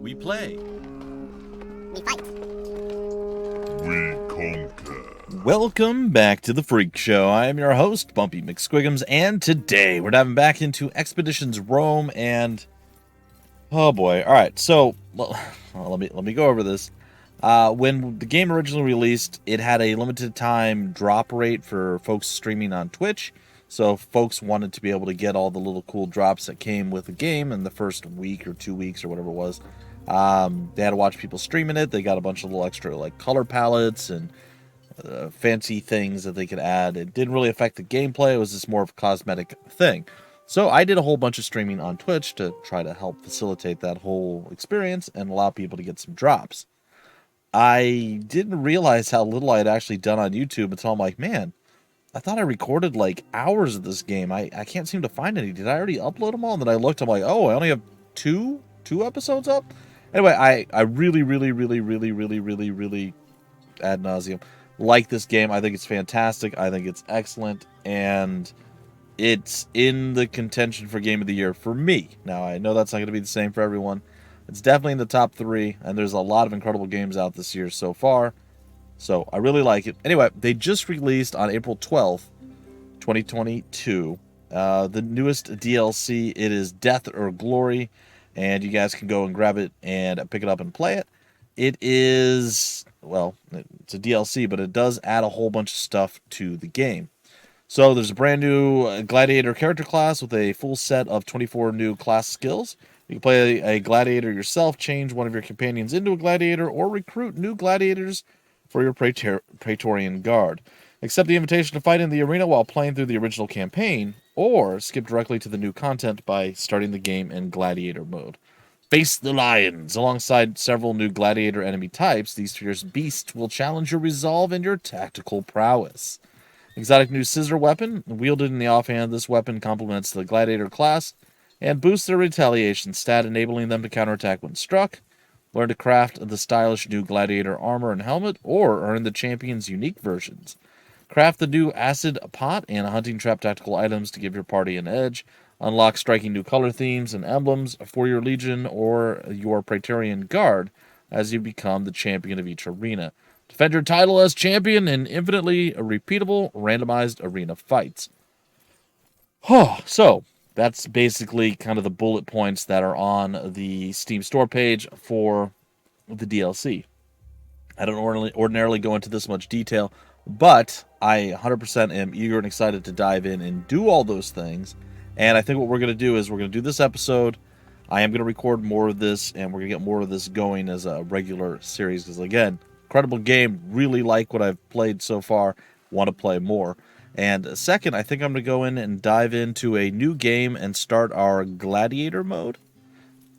We play. We fight. We conquer. Welcome back to the Freak Show. I am your host, Bumpy McSquigums, and today we're diving back into Expeditions Rome and... oh boy. Alright, so let me go over this. When the game originally released, it had a limited time drop rate for folks streaming on Twitch. So folks wanted to be able to get all the little cool drops that came with the game in the first week or 2 weeks or whatever it was. They had to watch people streaming it. They got a bunch of little extra like color palettes and fancy things that they could add. It didn't really affect the gameplay. It was just more of a cosmetic thing. So I did a whole bunch of streaming on Twitch to try to help facilitate that whole experience and allow people to get some drops. I didn't realize how little I had actually done on YouTube until I'm like, man, I thought I recorded like hours of this game. I can't seem to find any. Did I already upload them all? And then I looked, I'm like, oh, I only have two episodes up? Anyway, I really ad nauseum like this game. I think it's fantastic. I think it's excellent. And it's in the contention for Game of the Year for me. Now, I know that's not going to be the same for everyone. It's definitely in the top 3. And there's a lot of incredible games out this year so far. So I really like it. Anyway, they just released on April 12th, 2022, the newest DLC. It is Death or Glory, and you guys can go and grab it and pick it up and play it. It is, well, it's a DLC, but it does add a whole bunch of stuff to the game. So there's a brand new Gladiator character class with a full set of 24 new class skills. You can play a Gladiator yourself, change one of your companions into a Gladiator, or recruit new Gladiators for your Praetorian Guard. Accept the invitation to fight in the arena while playing through the original campaign, or skip directly to the new content by starting the game in Gladiator Mode. Face the Lions! Alongside several new Gladiator enemy types, these fierce beasts will challenge your resolve and your tactical prowess. Exotic new scissor weapon. Wielded in the offhand, this weapon complements the Gladiator class and boosts their retaliation stat, enabling them to counterattack when struck. Learn to craft the stylish new Gladiator armor and helmet, or earn the champion's unique versions. Craft the new acid pot and hunting trap tactical items to give your party an edge. Unlock striking new color themes and emblems for your legion or your Praetorian Guard as you become the champion of each arena. Defend your title as champion in infinitely repeatable randomized arena fights. So that's basically kind of the bullet points that are on the Steam store page for the DLC. I don't ordinarily go into this much detail, but I 100% am eager and excited to dive in and do all those things. And I think what we're going to do is we're going to do this episode. I am going to record more of this, and we're going to get more of this going as a regular series. Because, again, incredible game. Really like what I've played so far. Want to play more. And second, I think I'm going to go in and dive into a new game and start our Gladiator Mode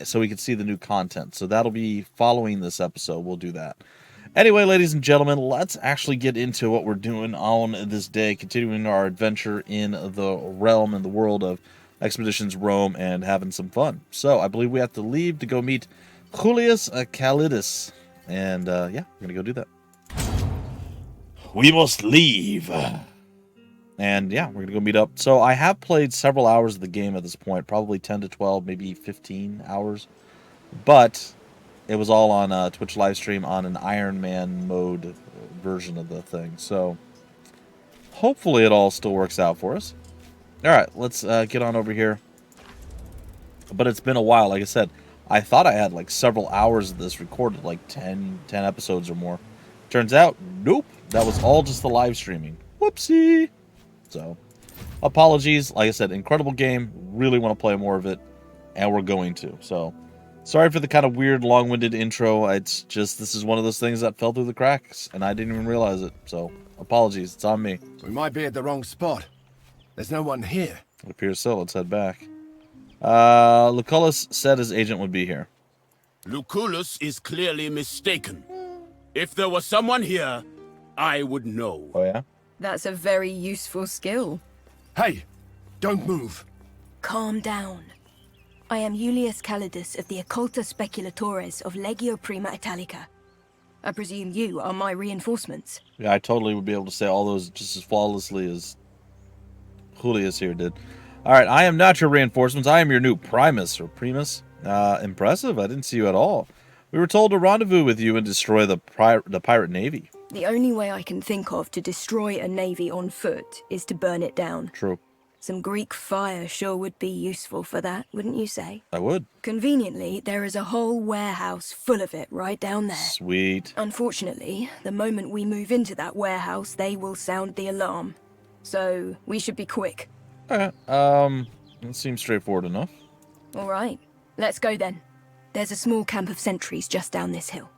so we can see the new content. So that'll be following this episode. We'll do that. Anyway, ladies and gentlemen, let's actually get into what we're doing on this day, continuing our adventure in the realm and the world of Expeditions Rome and having some fun. So I believe we have to leave to go meet Julius Calidus. And yeah, we're going to go do that. We must leave. And yeah, we're going to go meet up. So I have played several hours of the game at this point, probably 10 to 12, maybe 15 hours. But it was all on a Twitch live stream on an Iron Man mode version of the thing. So hopefully it all still works out for us. All right, let's get on over here. But it's been a while. Like I said, I thought I had like several hours of this recorded, like 10 episodes or more. Turns out, nope. That was all just the live streaming. Whoopsie. So, apologies. Like I said, incredible game. Really want to play more of it, and we're going to. So, sorry for the kind of weird, long-winded intro. It's just, this is one of those things that fell through the cracks, and I didn't even realize it. So, apologies. It's on me. We might be at the wrong spot. There's no one here. It appears so. Let's head back. Lucullus said his agent would be here. Lucullus is clearly mistaken. If there was someone here, I would know. Oh, yeah? That's a very useful skill. Hey, don't move. Calm down. I am Julius Calidus of the Occulta Speculatores of Legio Prima Italica. I presume you are my reinforcements. Yeah, I totally would be able to say all those just as flawlessly as Julius here did. Alright, I am not your reinforcements. I am your new Primus, or Primus. Impressive. I didn't see you at all. We were told to rendezvous with you and destroy the pirate navy. The only way I can think of to destroy a navy on foot is to burn it down. True. Some Greek fire sure would be useful for that, wouldn't you say? I would. Conveniently, there is a whole warehouse full of it right down there. Sweet. Unfortunately, the moment we move into that warehouse, they will sound the alarm. So, we should be quick. Alright. That seems straightforward enough. All right, let's go then. There's a small camp of sentries just down this hill.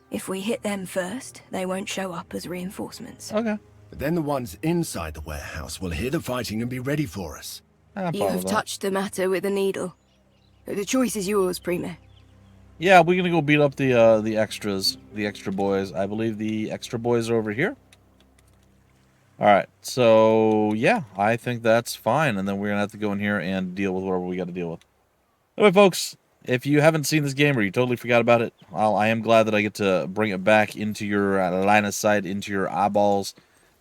If we hit them first, they won't show up as reinforcements. Okay. But then the ones inside the warehouse will hear the fighting and be ready for us. You have touched the matter with a needle. The choice is yours, Primo. Yeah, we're gonna go beat up the extras, the extra boys. I believe the extra boys are over here. Alright, so yeah, I think that's fine. And then we're gonna have to go in here and deal with whatever we gotta deal with. Anyway, folks, if you haven't seen this game or you totally forgot about it, well, I am glad that I get to bring it back into your line of sight, into your eyeballs,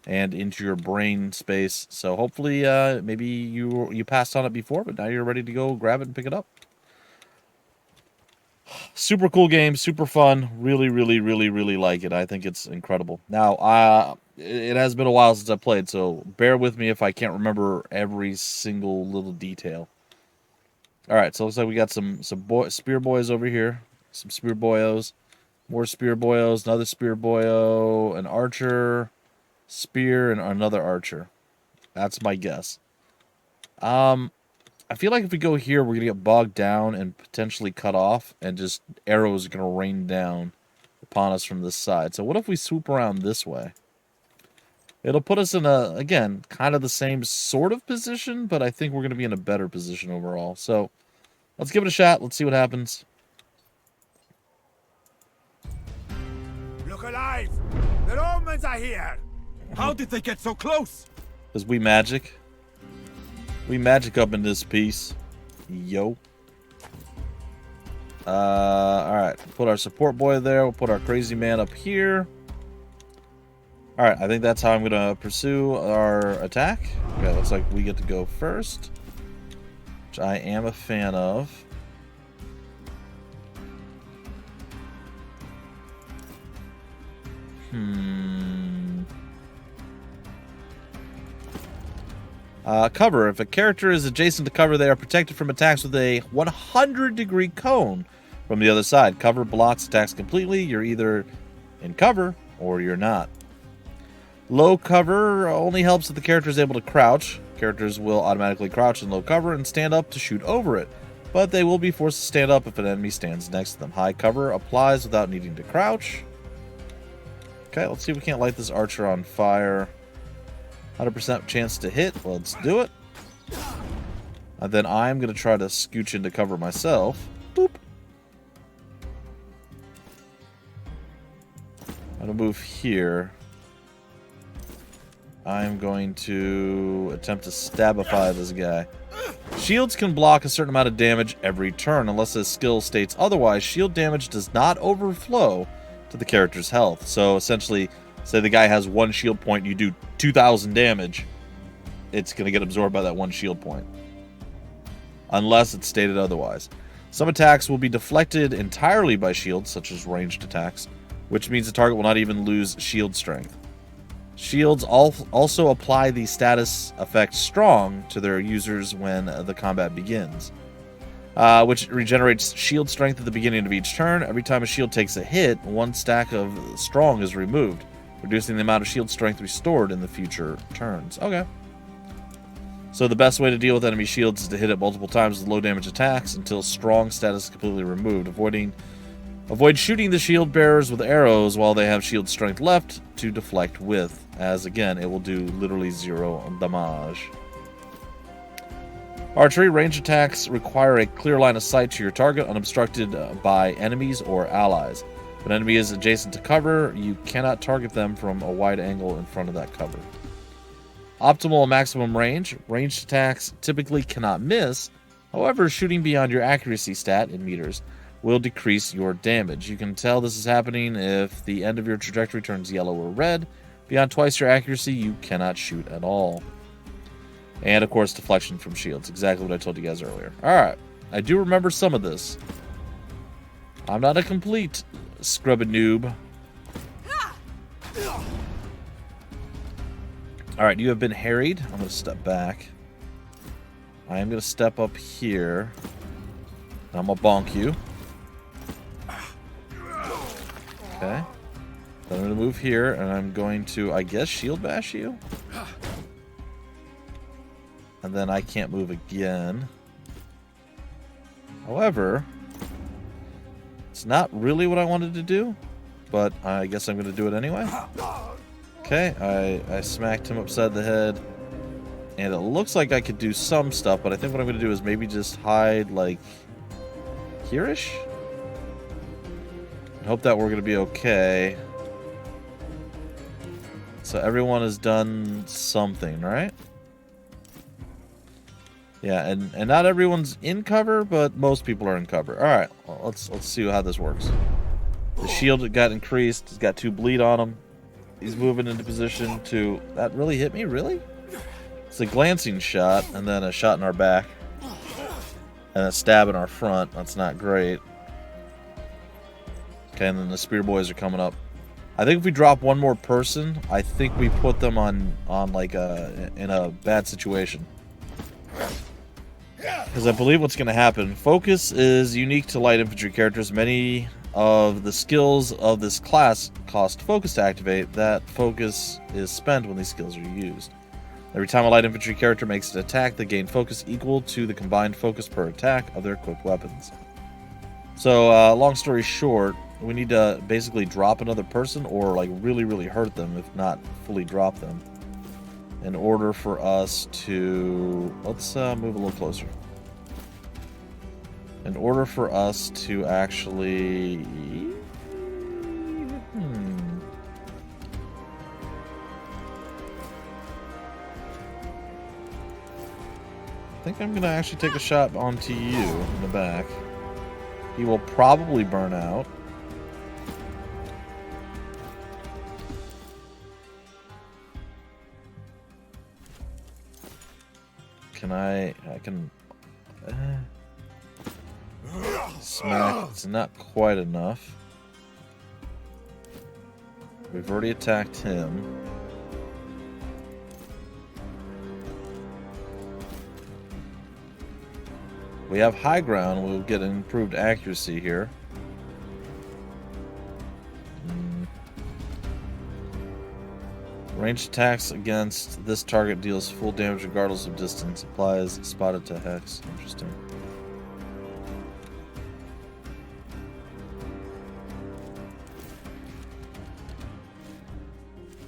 and into your brain space. So hopefully, maybe you passed on it before, but now you're ready to go grab it and pick it up. Super cool game, super fun. Really, really, really, really like it. I think it's incredible. Now, it has been a while since I played, so bear with me if I can't remember every single little detail. All right, so it looks like we got some spear boys over here, some spear boyos, more spear boyos, another spear boyo, an archer, spear, and another archer. That's my guess. I feel like if we go here, we're gonna get bogged down and potentially cut off, and just arrows are gonna rain down upon us from this side. So what if we swoop around this way? It'll put us in a, again, kind of the same sort of position, but I think we're going to be in a better position overall. So, let's give it a shot. Let's see what happens. Look alive! The Romans are here! How did they get so close? Because we magic. We magic up in this piece. Yo. Alright. Put our support boy there. We'll put our crazy man up here. Alright, I think that's how I'm going to pursue our attack. Okay, looks like we get to go first, which I am a fan of. Cover. If a character is adjacent to cover, they are protected from attacks with a 100-degree cone from the other side. Cover blocks attacks completely. You're either in cover or you're not. Low cover only helps if the character is able to crouch. Characters will automatically crouch in low cover and stand up to shoot over it, but they will be forced to stand up if an enemy stands next to them. High cover applies without needing to crouch. Okay, let's see if we can't light this archer on fire. 100% chance to hit. Let's do it. And then I'm going to try to scooch into cover myself. Boop. I'm going to move here. I'm going to attempt to stabify this guy. Shields can block a certain amount of damage every turn. Unless his skill states otherwise, shield damage does not overflow to the character's health. So essentially, say the guy has one shield point, you do 2,000 damage, it's going to get absorbed by that one shield point. Unless it's stated otherwise. Some attacks will be deflected entirely by shields, such as ranged attacks, which means the target will not even lose shield strength. Shields also apply the status effect Strong to their users when the combat begins, which regenerates shield strength at the beginning of each turn. Every time a shield takes a hit, one stack of Strong is removed, reducing the amount of shield strength restored in the future turns. Okay. So the best way to deal with enemy shields is to hit it multiple times with low damage attacks until Strong status is completely removed. Avoid shooting the shield bearers with arrows while they have shield strength left to deflect with, as again, it will do literally 0 damage. Archery. Range attacks require a clear line of sight to your target, unobstructed by enemies or allies. If an enemy is adjacent to cover, you cannot target them from a wide angle in front of that cover. Optimal and maximum range. Ranged attacks typically cannot miss. However, shooting beyond your accuracy stat in meters will decrease your damage. You can tell this is happening if the end of your trajectory turns yellow or red. Beyond twice your accuracy, you cannot shoot at all. And, of course, deflection from shields. Exactly what I told you guys earlier. Alright. I do remember some of this. I'm not a complete scrub noob. Alright, you have been harried. I'm going to step back. I am going to step up here. I'm going to bonk you. Okay. Then I'm going to move here, and I'm going to, I guess, shield bash you? And then I can't move again. However, it's not really what I wanted to do, but I guess I'm going to do it anyway. Okay, I smacked him upside the head, and it looks like I could do some stuff, but I think what I'm going to do is maybe just hide, like, here-ish? I hope that we're going to be okay. So everyone has done something, right? Yeah, and not everyone's in cover, but most people are in cover. All right, well, let's see how this works. The shield got increased. He's got 2 bleed on him. He's moving into position to... That really hit me? Really? It's a glancing shot, and then a shot in our back. And a stab in our front. That's not great. Okay, and then the spear boys are coming up. I think if we drop one more person, I think we put them on like in a bad situation. Because I believe what's going to happen, focus is unique to light infantry characters. Many of the skills of this class cost focus to activate. That focus is spent when these skills are used. Every time a light infantry character makes an attack, they gain focus equal to the combined focus per attack of their equipped weapons. So, long story short, we need to basically drop another person or like really, really hurt them, if not fully drop them, in order for us to... Let's move a little closer. In order for us to actually... I think I'm going to actually take a shot onto you in the back. He will probably burn out. I can smack. It's not quite enough. We've already attacked him. We have high ground. We'll get improved accuracy here. Ranged attacks against this target deals full damage regardless of distance. Applies spotted to hex. Interesting.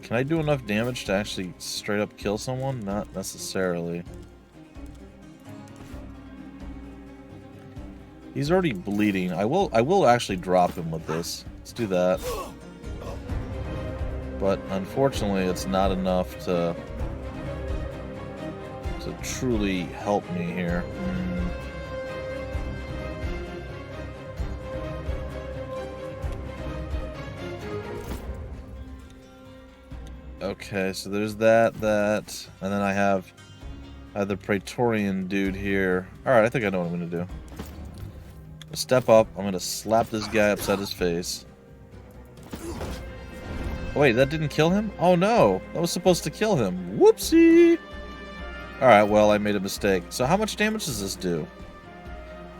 Can I do enough damage to actually straight up kill someone? Not necessarily. He's already bleeding. I will actually drop him with this. Let's do that. But unfortunately, it's not enough to truly help me here. Okay, so there's that, and then I have the Praetorian dude here. Alright, I think I know what I'm going to do. Step up, I'm going to slap this guy upside his face. Wait, that didn't kill him? Oh no, that was supposed to kill him. Whoopsie! Alright, well, I made a mistake. So how much damage does this do?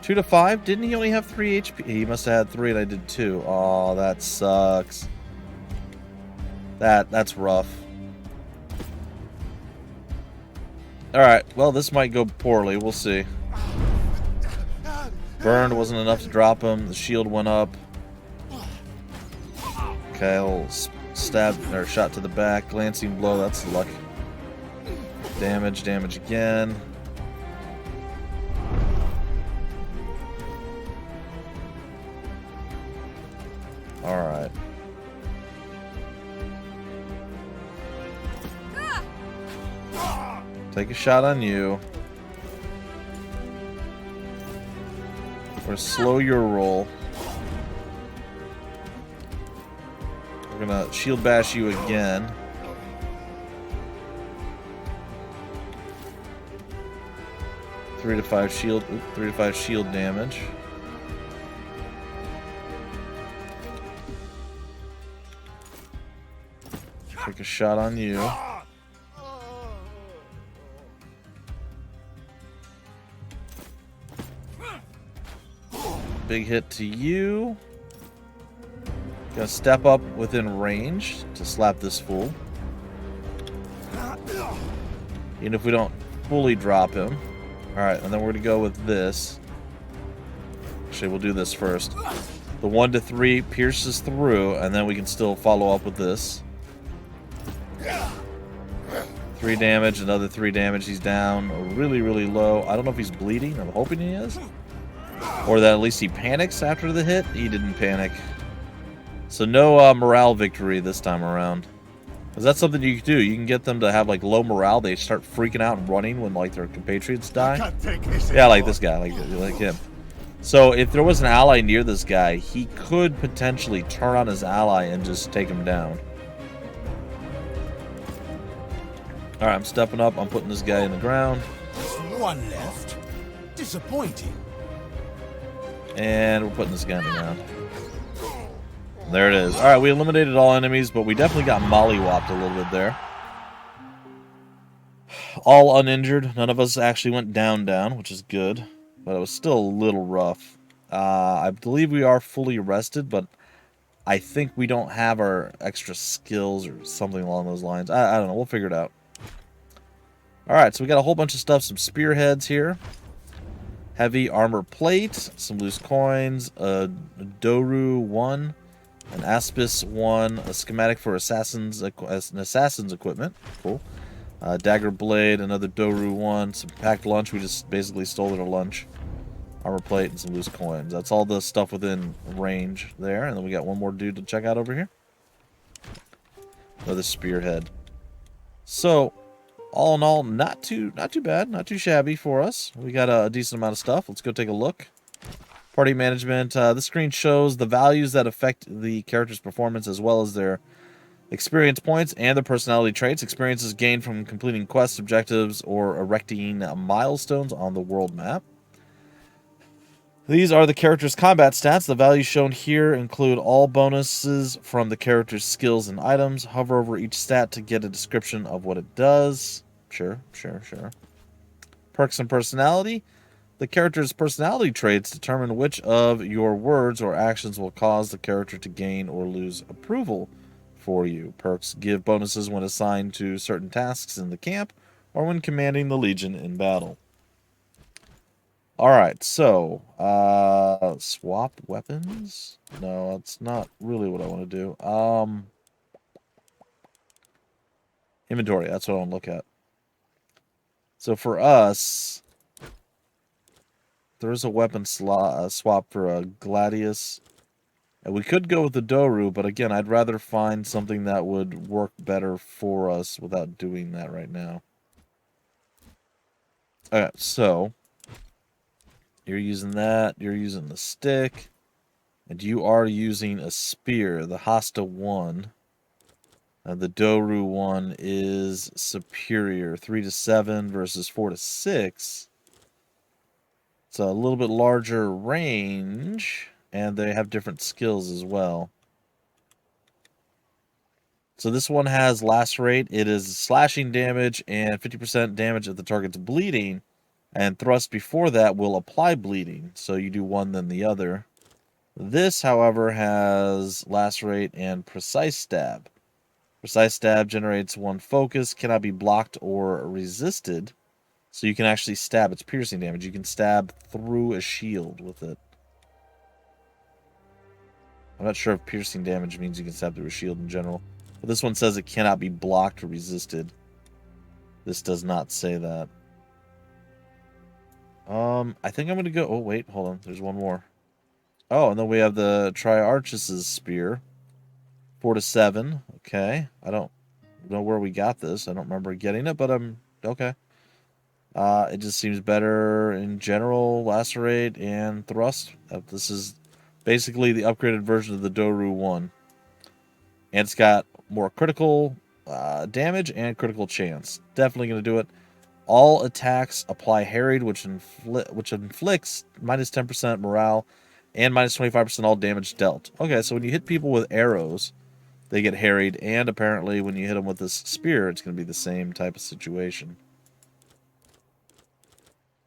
2 to 5? Didn't he only have 3 HP? He must have had 3 and I did 2. Oh, that sucks. That's rough. Alright, well, this might go poorly. We'll see. Burned wasn't enough to drop him. The shield went up. Okay, I'll stab or shot to the back. Glancing blow, that's luck. Damage again. Alright. Take a shot on you. We're gonna slow your roll. We're gonna shield bash you again. 3 to 5 shield. 3 to 5 shield damage. Take a shot on you. Big hit to you. Gonna step up within range to slap this fool. Even if we don't fully drop him. Alright, and then we're gonna go with this. Actually, we'll do this first. The 1 to 3 pierces through, and then we can still follow up with this. 3 damage, another 3 damage. He's down really, really low. I don't know if he's bleeding. I'm hoping he is. Or that at least he panics after the hit. He didn't panic. So no morale victory this time around. Because that's something you can do. You can get them to have like low morale. They start freaking out and running when like their compatriots die. Yeah, like this guy, like him. So if there was an ally near this guy, he could potentially turn on his ally and just take him down. Alright, I'm stepping up. I'm putting this guy in the ground. One left. Disappointing. And we're putting this guy in the ground. There it is. Alright, we eliminated all enemies, but we definitely got mollywopped a little bit there. All uninjured. None of us actually went down, which is good. But it was still a little rough. I believe we are fully rested, but I think we don't have our extra skills or something along those lines. I don't know. We'll figure it out. Alright, so we got a whole bunch of stuff. Some spearheads here. Heavy armor plate. Some loose coins. A Doru 1. An Aspis 1. A schematic for assassin's equipment. Cool. Dagger blade. Another Doru 1. Some packed lunch. We just basically stole their lunch. Armor plate and some loose coins. That's all the stuff within range there. And then we got one more dude to check out over here. Another spearhead. So, all in all, not too bad, not too shabby for us. We got a decent amount of stuff. Let's go take a look. Party management. This screen shows the values that affect the character's performance as well as their experience points and their personality traits. Experiences gained from completing quests, objectives, or erecting milestones on the world map. These are the character's combat stats. The values shown here include all bonuses from the character's skills and items. Hover over each stat to get a description of what it does. Sure. Perks and personality. The character's personality traits determine which of your words or actions will cause the character to gain or lose approval for you. Perks give bonuses when assigned to certain tasks in the camp or when commanding the Legion in battle. Alright, so, swap weapons? No, that's not really what I want to do. Inventory, that's what I want to look at. So for us, there is a weapon swap for a Gladius. And we could go with the Doru, but again, I'd rather find something that would work better for us without doing that right now. Okay, so you're using that, you're using the stick, and you are using a spear, the Hasta 1. The Doru 1 is superior, 3 to 7 versus 4 to 6. It's a little bit larger range, and they have different skills as well. So this one has lacerate. It is slashing damage and 50% damage if the target's bleeding. And thrust before that will apply bleeding. So you do one then the other. This, however, has lacerate and precise stab. Precise stab generates 1 focus, cannot be blocked or resisted. So you can actually stab. It's piercing damage. You can stab through a shield with it. I'm not sure if piercing damage means you can stab through a shield in general. But this one says it cannot be blocked or resisted. This does not say that. I think I'm going to go... Oh, wait. Hold on. There's one more. Oh, and then we have the Triarchus' spear. 4 to 7. Okay. I don't know where we got this. I don't remember getting it, but I'm... Okay. It just seems better in general, lacerate, and thrust. This is basically the upgraded version of the Doru 1. And it's got more critical damage and critical chance. Definitely going to do it. All attacks apply harried, which inflicts minus 10% morale and minus 25% all damage dealt. Okay, so when you hit people with arrows, they get harried, and apparently when you hit them with this spear, it's going to be the same type of situation.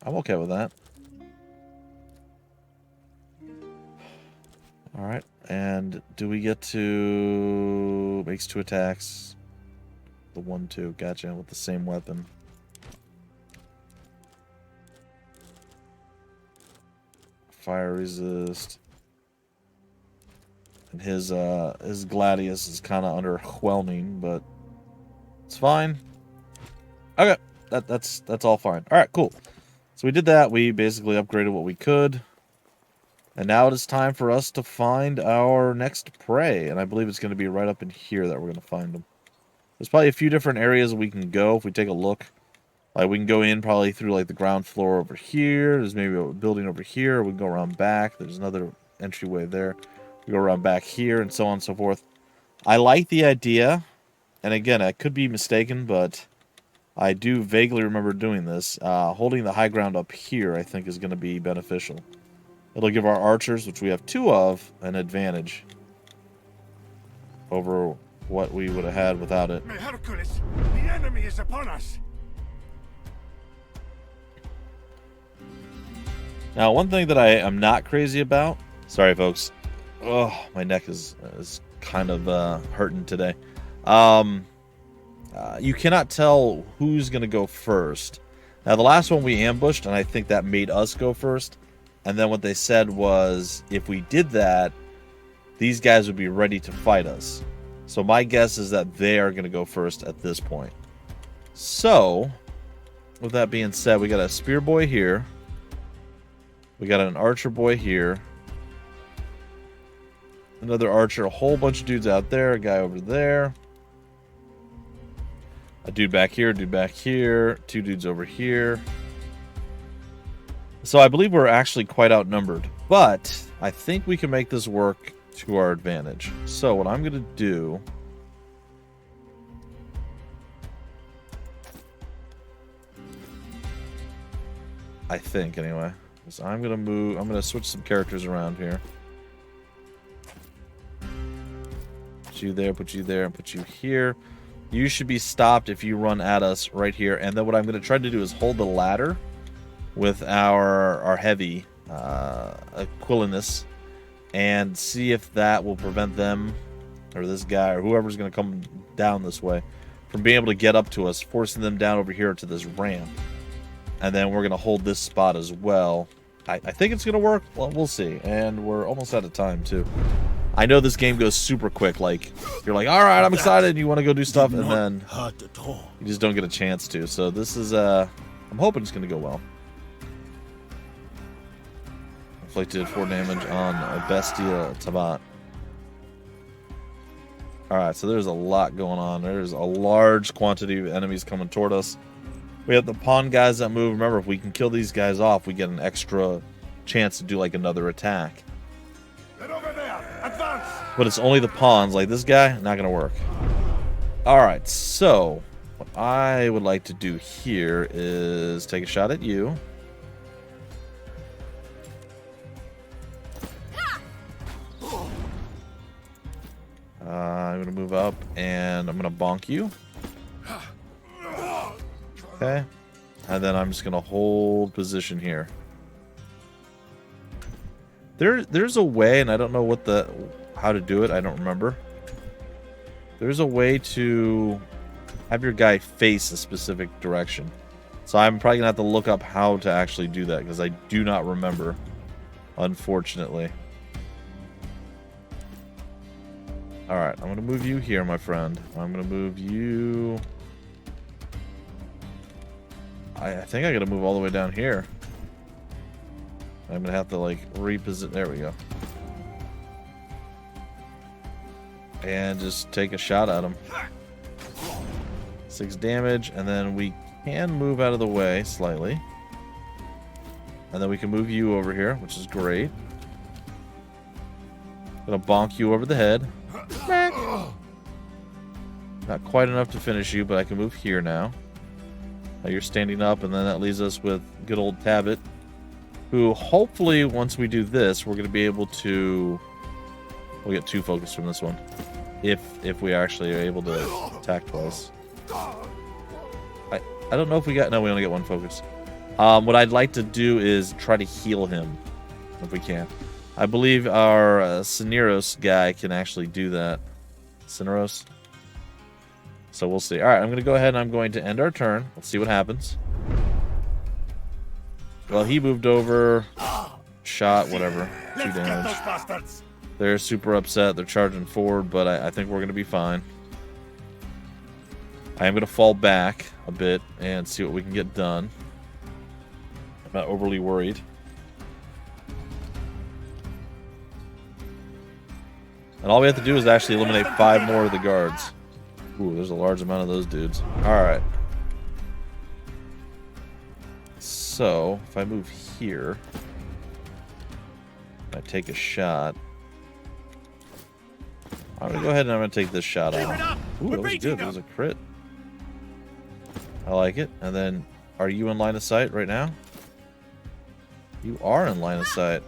I'm okay with that. Alright, and do we get to... Makes 2 attacks. The 1-2, gotcha, with the same weapon. Fire resist. And his Gladius is kind of underwhelming, but it's fine. Okay, that's all fine. All right, cool. So we did that. We basically upgraded what we could, and now it is time for us to find our next prey. And I believe it's going to be right up in here that we're going to find them. There's probably a few different areas we can go if we take a look. Like, we can go in probably through, like, the ground floor over here. There's maybe a building over here. We can go around back. There's another entryway there. We go around back here and so on and so forth. I like the idea. And again, I could be mistaken, but I do vaguely remember doing this. Holding the high ground up here, I think, is going to be beneficial. It'll give our archers, which we have 2 of, an advantage over what we would have had without it. Hercules, the enemy is upon us. Now, one thing that I am not crazy about... Sorry, folks. Oh, my neck is kind of hurting today. You cannot tell who's going to go first. Now, the last one we ambushed, and I think that made us go first. And then what they said was, if we did that, these guys would be ready to fight us. So my guess is that they are going to go first at this point. So, with that being said, we got a spear boy here. We got an archer boy here. Another archer, a whole bunch of dudes out there, a guy over there. A dude back here, 2 dudes over here. So I believe we're actually quite outnumbered. But I think we can make this work to our advantage. So what I'm going to do... I think, anyway. So I'm going to switch some characters around here. Put you there, and put you here. You should be stopped if you run at us right here. And then what I'm going to try to do is hold the ladder with our heavy Aquilinus and see if that will prevent them, or this guy, or whoever's going to come down this way, from being able to get up to us, forcing them down over here to this ramp. And then we're going to hold this spot as well. I think it's going to work. Well, we'll see. And we're almost out of time, too. I know this game goes super quick. Like, you're like, all right, I'm excited, and you want to go do stuff, and then you just don't get a chance to. So this is, I'm hoping it's going to go well. Inflicted 4 damage on Bestia Tabat. Alright, so there's a lot going on. There's a large quantity of enemies coming toward us. We have the pawn guys that move. Remember, if we can kill these guys off, we get an extra chance to do like another attack. Get over there! Advance! But it's only the pawns. Like this guy, not going to work. Alright, so what I would like to do here is take a shot at you. I'm going to move up, and I'm going to bonk you. Okay. And then I'm just going to hold position here. There's a way, and I don't know how to do it. I don't remember. There's a way to have your guy face a specific direction. So I'm probably going to have to look up how to actually do that, because I do not remember, unfortunately. Alright, I'm going to move you here, my friend. I'm going to move you... I think I got to move all the way down here. I'm going to have to, like, reposition... There we go. And just take a shot at him. 6 damage, and then we can move out of the way slightly. And then we can move you over here, which is great. Gonna bonk you over the head. Not quite enough to finish you, but I can move here now. You're standing up, and then that leaves us with good old Tabit, who hopefully once we do this, we're going to be able to... We'll get 2 focus from this one. If we actually are able to attack twice. I don't know if we got... No, we only get 1 focus. What I'd like to do is try to heal him, if we can. I believe our Cineros guy can actually do that. Cineros? So we'll see. Alright, I'm going to go ahead and I'm going to end our turn. Let's see what happens. Well, he moved over. Shot, whatever. 2 damage. They're super upset. They're charging forward, but I think we're going to be fine. I am going to fall back a bit and see what we can get done. I'm not overly worried. And all we have to do is actually eliminate 5 more of the guards. Ooh, there's a large amount of those dudes. Alright. So, if I move here, I take a shot. I'm going to go ahead and I'm going to take this shot off. Ooh, that was good. That was a crit. I like it. And then, are you in line of sight right now? You are in line of sight.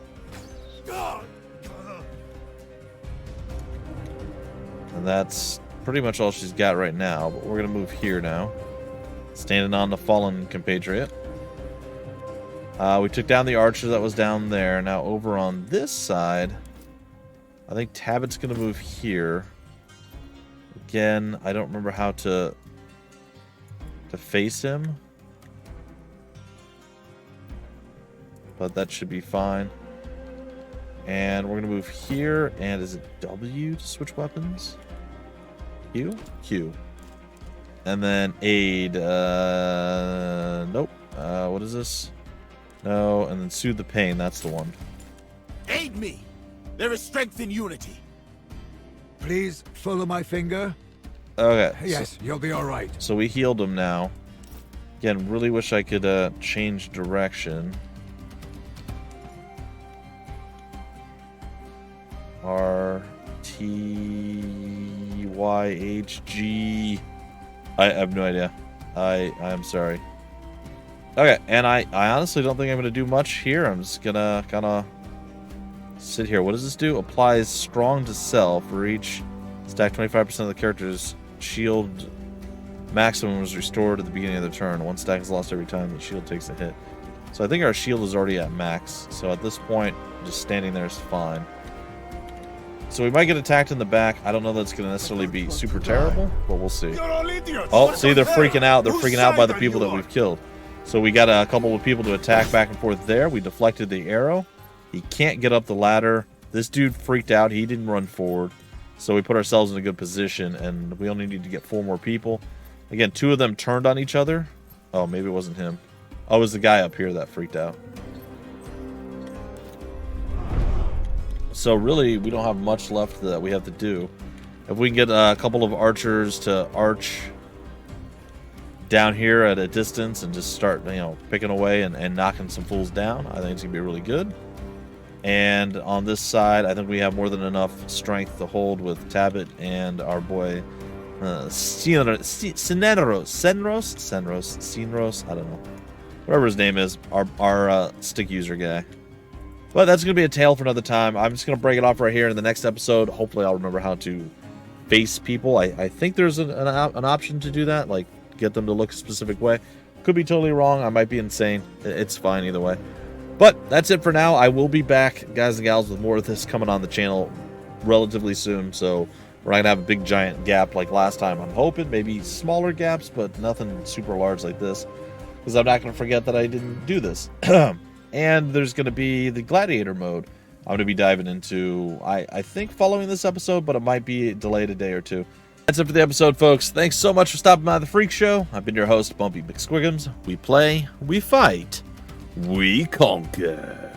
And that's pretty much all she's got right now, but we're going to move here now. Standing on the fallen compatriot. We took down the archer that was down there. Now over on this side, I think Tabit's going to move here. Again, I don't remember how to face him. But that should be fine. And we're going to move here. And is it W to switch weapons? Q? Q. And then aid. Nope. What is this? No. And then soothe the pain. That's the one. Aid me! There is strength in unity. Please follow my finger. Okay. Yes, you'll be all right. So we healed him now. Again, really wish I could change direction. RTYHG. I have no idea. I'm sorry. Okay, and I honestly don't think I'm gonna do much here. I'm just gonna kind of sit here. What does this do? Applies strong to self for each stack. 25% of the character's shield maximum is restored at the beginning of the turn. 1 stack is lost every time the shield takes a hit. So I think our shield is already at max. So at this point, just standing there is fine. So we might get attacked in the back. I don't know that's going to necessarily be super terrible, but we'll see. Oh, see, they're freaking out. They're freaking out by the people that we've killed. So we got a couple of people to attack back and forth there. We deflected the arrow. He can't get up the ladder. This dude freaked out. He didn't run forward. So we put ourselves in a good position, and we only need to get 4 more people. Again, 2 of them turned on each other. Oh, maybe it wasn't him. Oh, it was the guy up here that freaked out. So really, we don't have much left that we have to do. If we can get a couple of archers to arch down here at a distance and just start, you know, picking away and knocking some fools down, I think it's going to be really good. And on this side, I think we have more than enough strength to hold with Tabit and our boy Senros, I don't know. Whatever his name is, our stick user guy. But that's going to be a tale for another time. I'm just going to break it off right here in the next episode. Hopefully I'll remember how to face people. I think there's an option to do that, like get them to look a specific way. Could be totally wrong. I might be insane. It's fine either way. But that's it for now. I will be back, guys and gals, with more of this coming on the channel relatively soon. So we're not going to have a big giant gap like last time. I'm hoping maybe smaller gaps, but nothing super large like this. Because I'm not going to forget that I didn't do this. And there's going to be the Gladiator Mode I'm going to be diving into, I think, following this episode, but it might be delayed a day or 2. That's it for the episode, folks. Thanks so much for stopping by The Freak Show. I've been your host, Bumpy McSquiggums. We play, we fight, we conquer.